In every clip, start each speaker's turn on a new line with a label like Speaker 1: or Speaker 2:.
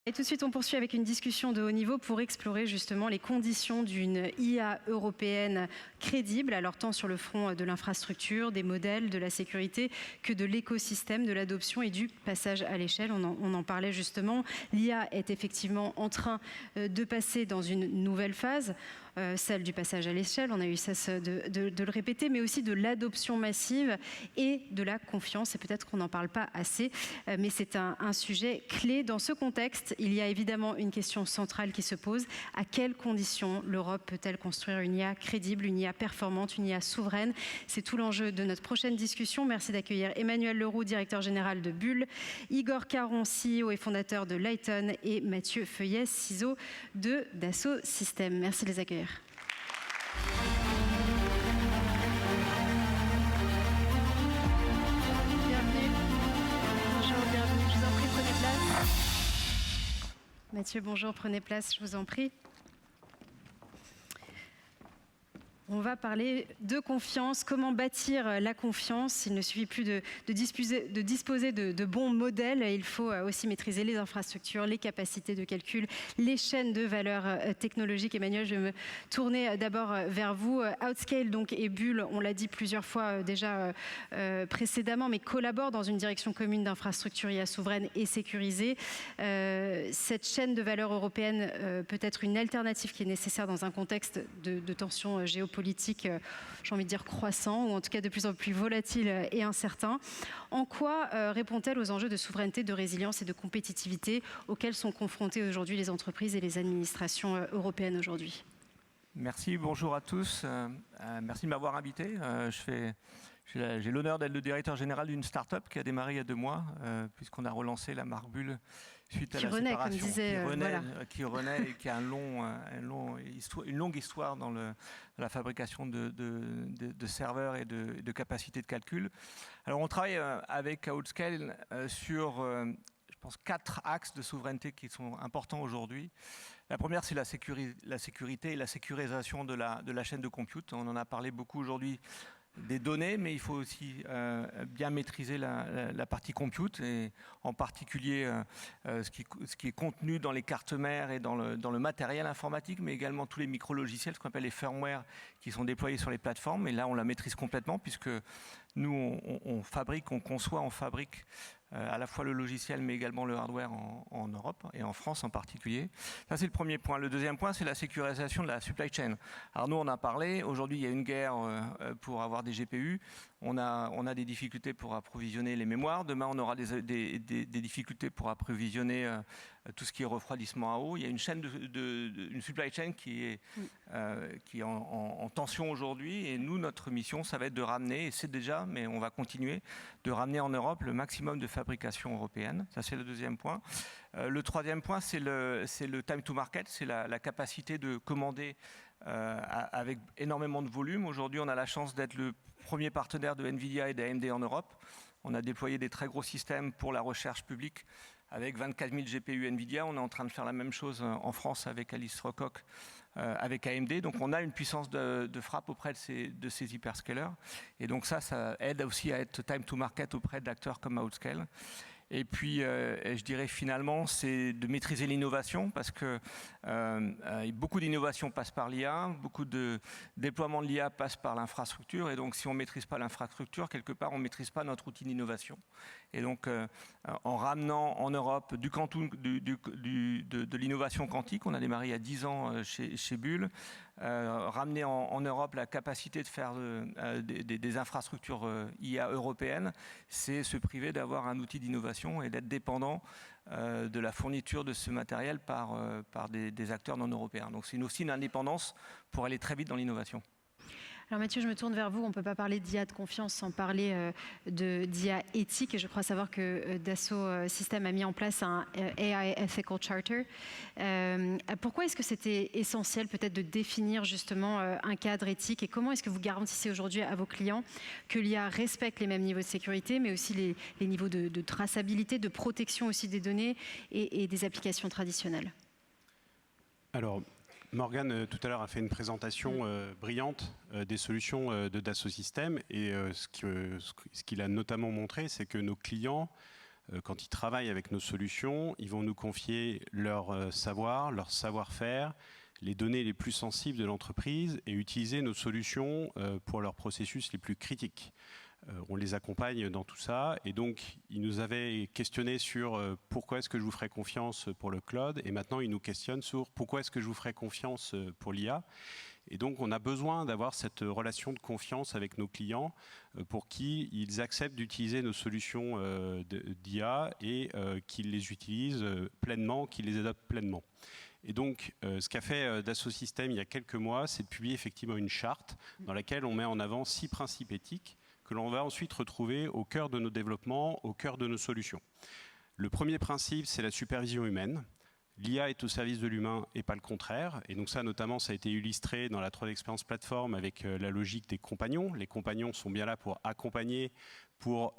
Speaker 1: Et tout de suite, on poursuit avec une discussion de haut niveau pour explorer justement les conditions d'une IA européenne crédible, alors tant sur le front de l'infrastructure, des modèles, de la sécurité, que de l'écosystème, de l'adoption et du passage à l'échelle. On en parlait justement. L'IA est effectivement en train de passer dans une nouvelle phase, celle du passage à l'échelle, on a eu cesse de le répéter, mais aussi de l'adoption massive et de la confiance. Et peut-être qu'on n'en parle pas assez, mais c'est un sujet clé dans ce contexte. Il y a évidemment une question centrale qui se pose. À quelles conditions l'Europe peut-elle construire une IA crédible, une IA performante, une IA souveraine? C'est tout l'enjeu de notre prochaine discussion. Merci d'accueillir Emmanuel Leroux, directeur général de Bull, Igor Caron, CEO et fondateur de Lighton, et Mathieu Feuillet, CISO de Dassault Systèmes. Merci de les accueillir. Bienvenue. Bonjour, bienvenue. Je vous en prie, prenez place. Mathieu, bonjour, prenez place, je vous en prie. On va parler de confiance, comment bâtir la confiance. Il ne suffit plus de disposer de bons modèles, il faut aussi maîtriser les infrastructures, les capacités de calcul, les chaînes de valeur technologique. Emmanuel, je vais me tourner d'abord vers vous. Outscale donc, et Bull, on l'a dit plusieurs fois déjà précédemment, mais collaborent dans une direction commune d'infrastructure IA souveraine et sécurisée. Cette chaîne de valeur européenne peut être une alternative qui est nécessaire dans un contexte de tensions géopolitique, j'ai envie de dire croissant, ou en tout cas de plus en plus volatile et incertain. En quoi répond-elle aux enjeux de souveraineté, de résilience et de compétitivité auxquels sont confrontées aujourd'hui les entreprises et les administrations européennes aujourd'hui?
Speaker 2: Merci, bonjour à tous. Merci de m'avoir invité. J'ai l'honneur d'être le directeur général d'une start-up qui a démarré il y a 2 mois, puisqu'on a relancé la marque Bull suite à la séparation.
Speaker 1: Comme disait,
Speaker 2: qui renaît et qui a une longue histoire dans la fabrication de serveurs et de capacités de calcul. Alors on travaille avec Outscale sur, je pense, 4 axes de souveraineté qui sont importants aujourd'hui. La première, c'est la sécurité et la sécurisation de la chaîne de compute. On en a parlé beaucoup aujourd'hui des données, mais il faut aussi bien maîtriser la partie compute, et en particulier ce qui est contenu dans les cartes mères et dans le matériel informatique, mais également tous les micro-logiciels, ce qu'on appelle les firmware, qui sont déployés sur les plateformes. Et là, on la maîtrise complètement, puisque nous, on conçoit, on fabrique à la fois le logiciel, mais également le hardware en Europe, et en France en particulier. Ça, c'est le premier point. Le deuxième point, c'est la sécurisation de la supply chain. Alors nous, on a parlé, aujourd'hui, il y a une guerre pour avoir des GPU. On a des difficultés pour approvisionner les mémoires. Demain, on aura des difficultés pour approvisionner tout ce qui est refroidissement à eau. Il y a une chaîne une supply chain qui est en tension aujourd'hui. Et nous, notre mission, ça va être de ramener, et c'est déjà, mais on va continuer, de ramener en Europe le maximum de fabrication européenne. Ça, c'est le deuxième point. Le troisième point, c'est le time to market, c'est la capacité de commander avec énormément de volume. Aujourd'hui, on a la chance d'être le premier partenaire de NVIDIA et d'AMD en Europe. On a déployé des très gros systèmes pour la recherche publique avec 24 000 GPU NVIDIA. On est en train de faire la même chose en France avec Alice Rocock, avec AMD. Donc on a une puissance de frappe auprès de ces hyperscalers. Et donc ça aide aussi à être time to market auprès d'acteurs comme Outscale. Et puis, je dirais finalement, c'est de maîtriser l'innovation, parce que beaucoup d'innovation passe par l'IA, beaucoup de déploiement de l'IA passe par l'infrastructure, et donc si on ne maîtrise pas l'infrastructure, quelque part, on ne maîtrise pas notre outil d'innovation. Et donc, en ramenant en Europe du quantum, de l'innovation quantique, on a démarré il y a 10 ans chez Bull, ramener en Europe la capacité de faire des infrastructures IA européennes, c'est se priver d'avoir un outil d'innovation et d'être dépendant de la fourniture de ce matériel par des acteurs non européens. Donc c'est aussi une indépendance pour aller très vite dans l'innovation.
Speaker 1: Alors Mathieu, je me tourne vers vous. On ne peut pas parler d'IA de confiance sans parler d'IA éthique. Et je crois savoir que Dassault Systèmes a mis en place un AI Ethical Charter. Pourquoi est-ce que c'était essentiel peut-être de définir justement un cadre éthique, et comment est-ce que vous garantissez aujourd'hui à vos clients que l'IA respecte les mêmes niveaux de sécurité, mais aussi les niveaux de traçabilité, de protection aussi des données et des applications traditionnelles?
Speaker 3: Alors, Morgane, tout à l'heure, a fait une présentation brillante des solutions de Dassault Systèmes. Et ce qu'il a notamment montré, c'est que nos clients quand ils travaillent avec nos solutions, ils vont nous confier leur savoir, leur savoir-faire, les données les plus sensibles de l'entreprise et utiliser nos solutions pour leurs processus les plus critiques. On les accompagne dans tout ça et donc ils nous avaient questionné sur pourquoi est-ce que je vous ferais confiance pour le cloud et maintenant ils nous questionnent sur pourquoi est-ce que je vous ferais confiance pour l'IA. Et donc on a besoin d'avoir cette relation de confiance avec nos clients pour qu'ils acceptent d'utiliser nos solutions d'IA et qu'ils les utilisent pleinement, qu'ils les adoptent pleinement. Et donc, ce qu'a fait Dassault Systèmes il y a quelques mois, c'est de publier effectivement une charte dans laquelle on met en avant 6 principes éthiques que l'on va ensuite retrouver au cœur de nos développements, au cœur de nos solutions. Le premier principe, c'est la supervision humaine. L'IA est au service de l'humain et pas le contraire. Et donc ça, notamment, ça a été illustré dans la 3D Experience Platform avec la logique des compagnons. Les compagnons sont bien là pour accompagner, pour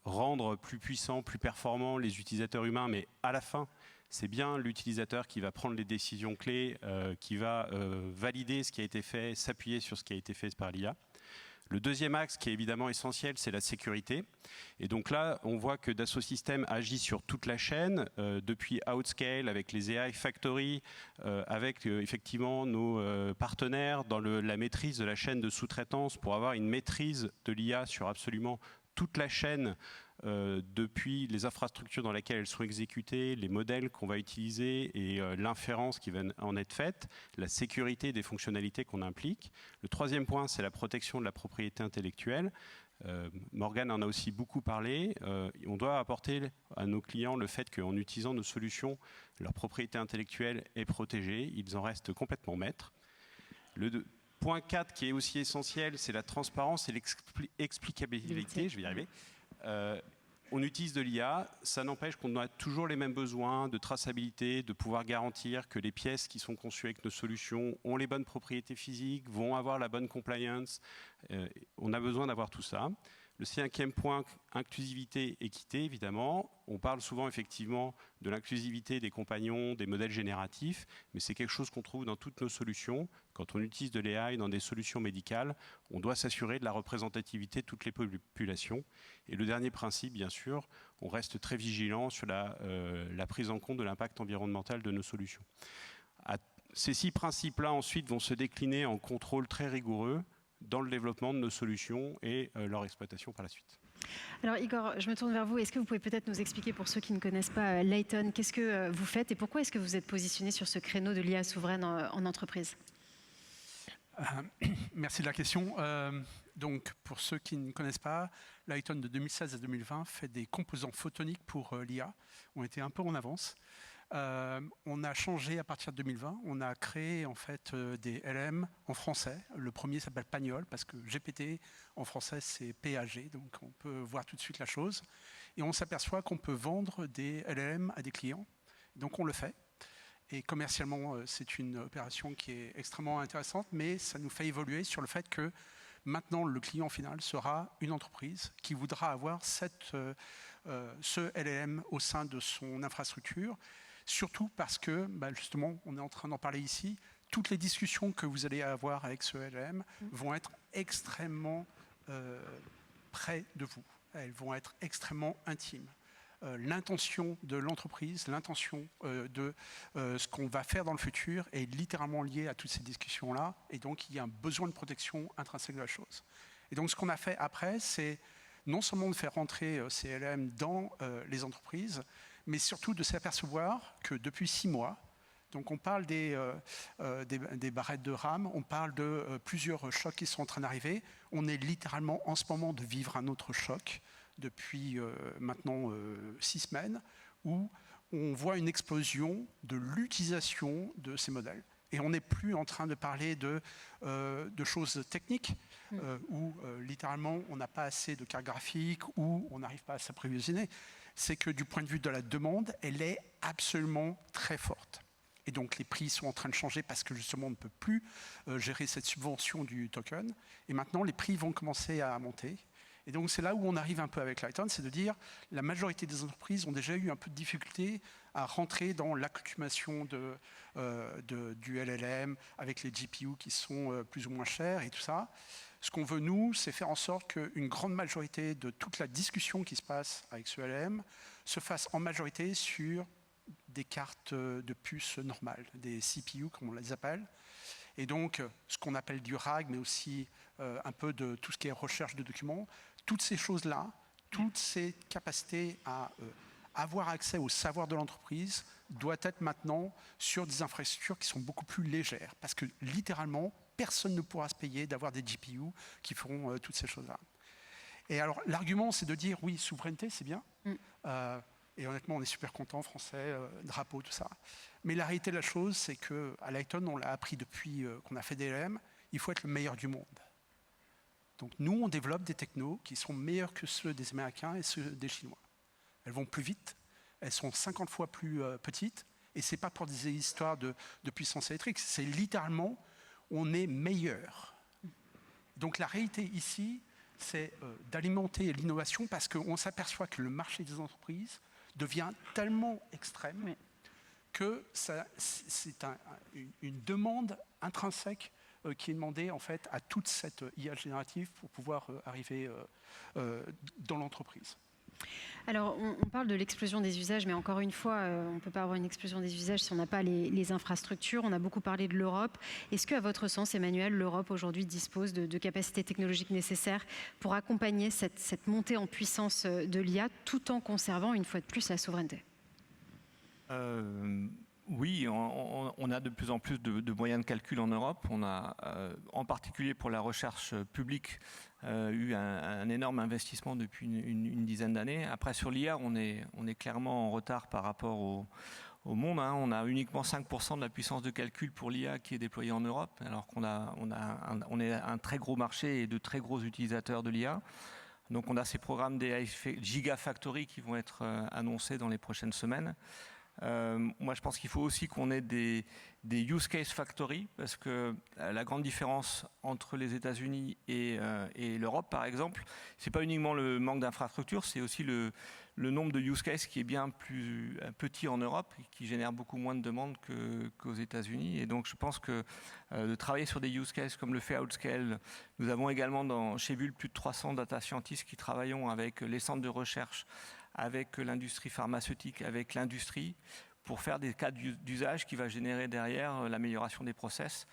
Speaker 3: rendre plus puissants, plus performants les utilisateurs humains, mais à la fin, c'est bien l'utilisateur qui va prendre les décisions clés, qui va valider ce qui a été fait, s'appuyer sur ce qui a été fait par l'IA. Le deuxième axe qui est évidemment essentiel, c'est la sécurité. Et donc là, on voit que Dassault Systèmes agit sur toute la chaîne, depuis Outscale, avec les AI Factory, avec effectivement nos partenaires dans la maîtrise de la chaîne de sous-traitance pour avoir une maîtrise de l'IA sur absolument toute la chaîne, depuis les infrastructures dans lesquelles elles sont exécutées, les modèles qu'on va utiliser et l'inférence qui va en être faite, la sécurité des fonctionnalités qu'on implique. Le troisième point, c'est la protection de la propriété intellectuelle. Morgane en a aussi beaucoup parlé. On doit apporter à nos clients le fait qu'en utilisant nos solutions, leur propriété intellectuelle est protégée. Ils en restent complètement maîtres. Le point 4 qui est aussi essentiel, c'est la transparence et l'explicabilité. Je vais y arriver. On utilise de l'IA, ça n'empêche qu'on a toujours les mêmes besoins de traçabilité, de pouvoir garantir que les pièces qui sont conçues avec nos solutions ont les bonnes propriétés physiques, vont avoir la bonne compliance. On a besoin d'avoir tout ça. Le cinquième point, inclusivité, équité, évidemment. On parle souvent effectivement de l'inclusivité des compagnons, des modèles génératifs, mais c'est quelque chose qu'on trouve dans toutes nos solutions. Quand on utilise de l'AI dans des solutions médicales, on doit s'assurer de la représentativité de toutes les populations. Et le dernier principe, bien sûr, on reste très vigilant sur la prise en compte de l'impact environnemental de nos solutions. Ces 6 principes-là, ensuite, vont se décliner en contrôle très rigoureux dans le développement de nos solutions et leur exploitation par la suite.
Speaker 1: Alors Igor, je me tourne vers vous. Est-ce que vous pouvez peut-être nous expliquer, pour ceux qui ne connaissent pas Layton, qu'est-ce que vous faites et pourquoi est-ce que vous êtes positionné sur ce créneau de l'IA souveraine en entreprise ?
Speaker 4: Merci de la question. Donc, pour ceux qui ne connaissent pas, Layton de 2016 à 2020 fait des composants photoniques pour l'IA. On était un peu en avance. On a changé à partir de 2020. On a créé en fait des LM en français. Le premier s'appelle Pagnol parce que GPT en français c'est PAG, donc on peut voir tout de suite la chose. Et on s'aperçoit qu'on peut vendre des LLM à des clients. Donc on le fait. Et commercialement, c'est une opération qui est extrêmement intéressante, mais ça nous fait évoluer sur le fait que maintenant, le client final sera une entreprise qui voudra avoir ce LLM au sein de son infrastructure, surtout parce que, justement, on est en train d'en parler ici, toutes les discussions que vous allez avoir avec ce LLM vont être extrêmement près de vous. Elles vont être extrêmement intimes. L'intention de l'entreprise, l'intention de ce qu'on va faire dans le futur est littéralement liée à toutes ces discussions-là. Et donc, il y a un besoin de protection intrinsèque de la chose. Et donc, ce qu'on a fait après, c'est non seulement de faire rentrer ces LLM dans les entreprises, mais surtout de s'apercevoir que depuis 6 mois, donc on parle des barrettes de RAM, on parle de plusieurs chocs qui sont en train d'arriver. On est littéralement en ce moment de vivre un autre choc depuis maintenant 6 semaines, où on voit une explosion de l'utilisation de ces modèles. Et on n'est plus en train de parler de choses techniques, où littéralement on n'a pas assez de cartes graphiques, où on n'arrive pas à s'approvisionner. C'est que du point de vue de la demande, elle est absolument très forte. Et donc les prix sont en train de changer parce que justement on ne peut plus gérer cette subvention du token. Et maintenant les prix vont commencer à monter. Et donc c'est là où on arrive un peu avec Layton, c'est de dire la majorité des entreprises ont déjà eu un peu de difficulté à rentrer dans l'accumulation du LLM avec les GPU qui sont plus ou moins chers et tout ça. Ce qu'on veut, nous, c'est faire en sorte qu'une grande majorité de toute la discussion qui se passe avec ce LLM se fasse en majorité sur des cartes de puces normales, des CPU, comme on les appelle. Et donc, ce qu'on appelle du RAG, mais aussi un peu de tout ce qui est recherche de documents, toutes ces choses-là, toutes ces capacités à avoir accès au savoir de l'entreprise doit être maintenant sur des infrastructures qui sont beaucoup plus légères. Parce que littéralement, personne ne pourra se payer d'avoir des GPU qui feront toutes ces choses-là. Et alors, l'argument, c'est de dire, oui, souveraineté, c'est bien. Et honnêtement, on est super contents, français, drapeau, tout ça. Mais la réalité de la chose, c'est qu'à Lighton, on l'a appris depuis qu'on a fait des LLM, il faut être le meilleur du monde. Donc nous, on développe des technos qui sont meilleurs que ceux des Américains et ceux des Chinois. Elles vont plus vite, elles sont 50 fois plus petites, et ce n'est pas pour des histoires de puissance électrique, c'est littéralement, on est meilleur. Donc la réalité ici, c'est d'alimenter l'innovation parce qu'on s'aperçoit que le marché des entreprises devient tellement extrême que c'est une demande intrinsèque qui est demandée en fait à toute cette IA générative pour pouvoir arriver dans l'entreprise.
Speaker 1: Alors, on parle de l'explosion des usages, mais encore une fois, on ne peut pas avoir une explosion des usages si on n'a pas les infrastructures. On a beaucoup parlé de l'Europe. Est-ce qu'à votre sens, Emmanuel, l'Europe aujourd'hui dispose de capacités technologiques nécessaires pour accompagner cette montée en puissance de l'IA tout en conservant, une fois de plus, la souveraineté ?
Speaker 2: Oui, on a de plus en plus de moyens de calcul en Europe. On a, en particulier pour la recherche publique, eu un énorme investissement depuis une dizaine d'années. Après, sur l'IA, on est clairement en retard par rapport au monde. On a uniquement 5% de la puissance de calcul pour l'IA qui est déployée en Europe, alors qu'on est un très gros marché et de très gros utilisateurs de l'IA. Donc on a ces programmes des Gigafactory qui vont être annoncés dans les prochaines semaines. Moi, je pense qu'il faut aussi qu'on ait des use case factory, parce que la grande différence entre les États-Unis et l'Europe, par exemple, c'est pas uniquement le manque d'infrastructures, c'est aussi le nombre de use cases qui est bien plus petit en Europe, qui génère beaucoup moins de demandes qu'aux États-Unis. Et donc, je pense que de travailler sur des use cases comme le fait Outscale, nous avons également chez Bull plus de 300 data scientists qui travaillent avec les centres de recherche, avec l'industrie pharmaceutique, avec l'industrie, pour faire des cas d'usage qui va générer derrière l'amélioration des process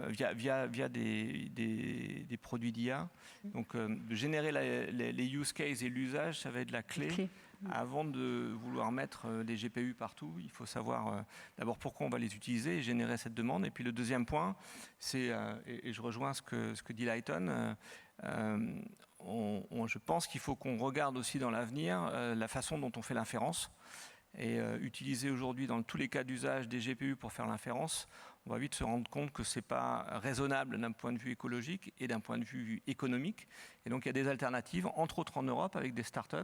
Speaker 2: via des produits d'IA. Donc de générer les use cases et l'usage, ça va être la clé. Avant de vouloir mettre des GPU partout, il faut savoir d'abord pourquoi on va les utiliser et générer cette demande. Et puis le deuxième point, c'est, et je rejoins ce que dit Lighton, je pense qu'il faut qu'on regarde aussi dans l'avenir la façon dont on fait l'inférence. Et utiliser aujourd'hui dans tous les cas d'usage des GPU pour faire l'inférence, on va vite se rendre compte que ce n'est pas raisonnable d'un point de vue écologique et d'un point de vue économique. Et donc il y a des alternatives, entre autres en Europe, avec des startups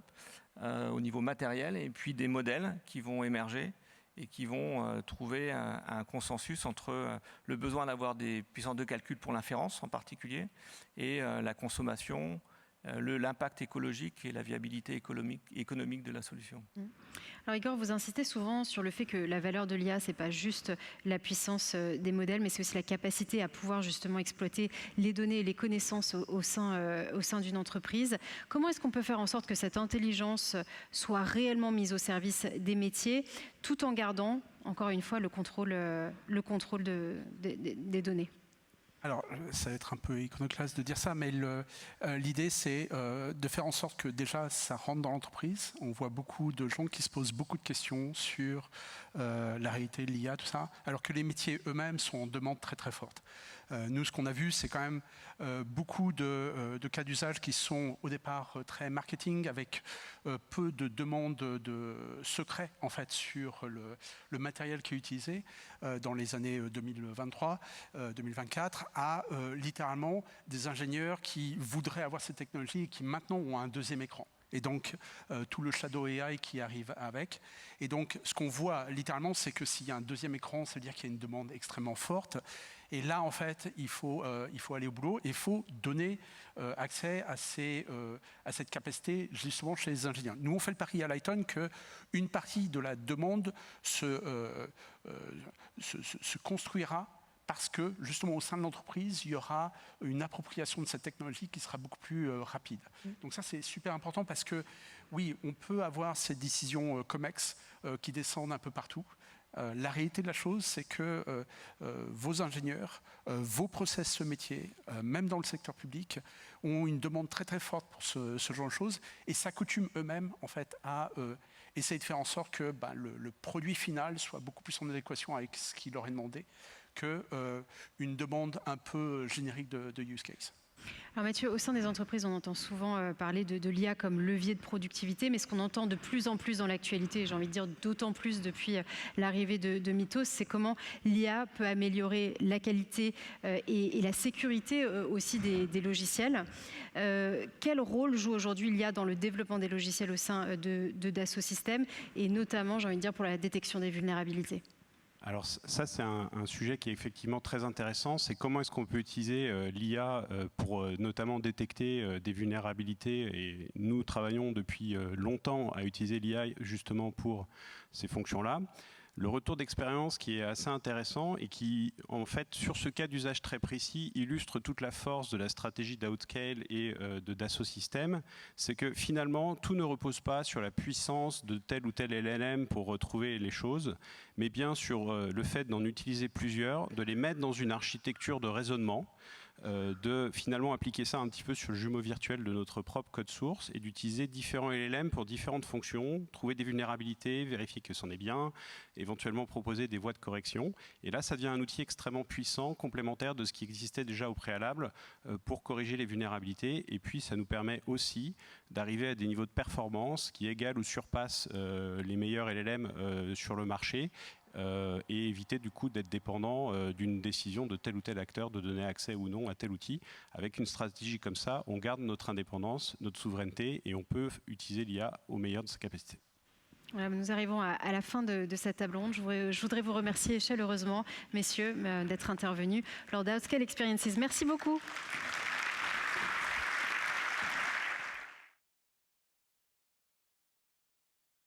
Speaker 2: au niveau matériel, et puis des modèles qui vont émerger et qui vont trouver un consensus entre le besoin d'avoir des puissances de calcul pour l'inférence en particulier, et la consommation, l'impact écologique et la viabilité économique de la solution.
Speaker 1: Alors Igor, vous insistez souvent sur le fait que la valeur de l'IA, ce n'est pas juste la puissance des modèles, mais c'est aussi la capacité à pouvoir justement exploiter les données et les connaissances au sein d'une entreprise. Comment est-ce qu'on peut faire en sorte que cette intelligence soit réellement mise au service des métiers, tout en gardant, encore une fois, le contrôle des données ?
Speaker 4: Alors, ça va être un peu iconoclaste de dire ça, mais l'idée, c'est de faire en sorte que déjà, ça rentre dans l'entreprise. On voit beaucoup de gens qui se posent beaucoup de questions sur la réalité de l'IA, tout ça, alors que les métiers eux-mêmes sont en demande très très forte. Nous, ce qu'on a vu, c'est quand même beaucoup de cas d'usage qui sont au départ très marketing, avec peu de demandes de secret en fait sur le matériel qui est utilisé dans les années 2023, 2024, à littéralement des ingénieurs qui voudraient avoir cette technologie et qui maintenant ont un deuxième écran. Et donc, tout le shadow AI qui arrive avec. Et donc, ce qu'on voit littéralement, c'est que s'il y a un deuxième écran, ça veut dire qu'il y a une demande extrêmement forte. Et là, en fait, il faut aller au boulot et il faut donner accès à cette capacité justement chez les ingénieurs. Nous, on fait le pari à Lighton qu'une partie de la demande se construira parce que justement au sein de l'entreprise, il y aura une appropriation de cette technologie qui sera beaucoup plus rapide. Donc ça, c'est super important parce que oui, on peut avoir ces décisions COMEX qui descendent un peu partout. La réalité de la chose, c'est que vos ingénieurs, vos process métiers, même dans le secteur public, ont une demande très très forte pour ce genre de choses et s'accoutument eux-mêmes en fait à essayer de faire en sorte que le produit final soit beaucoup plus en adéquation avec ce qui leur est demandé qu'une demande un peu générique de use case.
Speaker 1: Alors Mathieu, au sein des entreprises, on entend souvent parler de l'IA comme levier de productivité, mais ce qu'on entend de plus en plus dans l'actualité, et j'ai envie de dire d'autant plus depuis l'arrivée de Mythos, c'est comment l'IA peut améliorer la qualité et la sécurité aussi des logiciels. Quel rôle joue aujourd'hui l'IA dans le développement des logiciels au sein de Dassault Systèmes, et notamment, j'ai envie de dire, pour la détection des vulnérabilités ?
Speaker 3: Alors ça, c'est un sujet qui est effectivement très intéressant. C'est comment est-ce qu'on peut utiliser l'IA pour notamment détecter des vulnérabilités. Et nous travaillons depuis longtemps à utiliser l'IA justement pour ces fonctions-là. Le retour d'expérience qui est assez intéressant et qui, en fait, sur ce cas d'usage très précis, illustre toute la force de la stratégie d'Outscale et de Dassault Systèmes, c'est que finalement, tout ne repose pas sur la puissance de tel ou tel LLM pour retrouver les choses, mais bien sur le fait d'en utiliser plusieurs, de les mettre dans une architecture de raisonnement, de finalement appliquer ça un petit peu sur le jumeau virtuel de notre propre code source et d'utiliser différents LLM pour différentes fonctions, trouver des vulnérabilités, vérifier que c'en est bien, éventuellement proposer des voies de correction. Et là, ça devient un outil extrêmement puissant, complémentaire de ce qui existait déjà au préalable pour corriger les vulnérabilités. Et puis, ça nous permet aussi d'arriver à des niveaux de performance qui égalent ou surpassent les meilleurs LLM sur le marché. Et éviter du coup d'être dépendant d'une décision de tel ou tel acteur de donner accès ou non à tel outil. Avec une stratégie comme ça, on garde notre indépendance, notre souveraineté et on peut utiliser l'IA au meilleur de sa capacité.
Speaker 1: Voilà, nous arrivons à la fin de cette table ronde. Je voudrais vous remercier chaleureusement, messieurs, d'être intervenus lors d'Outscale Experiences. Merci beaucoup.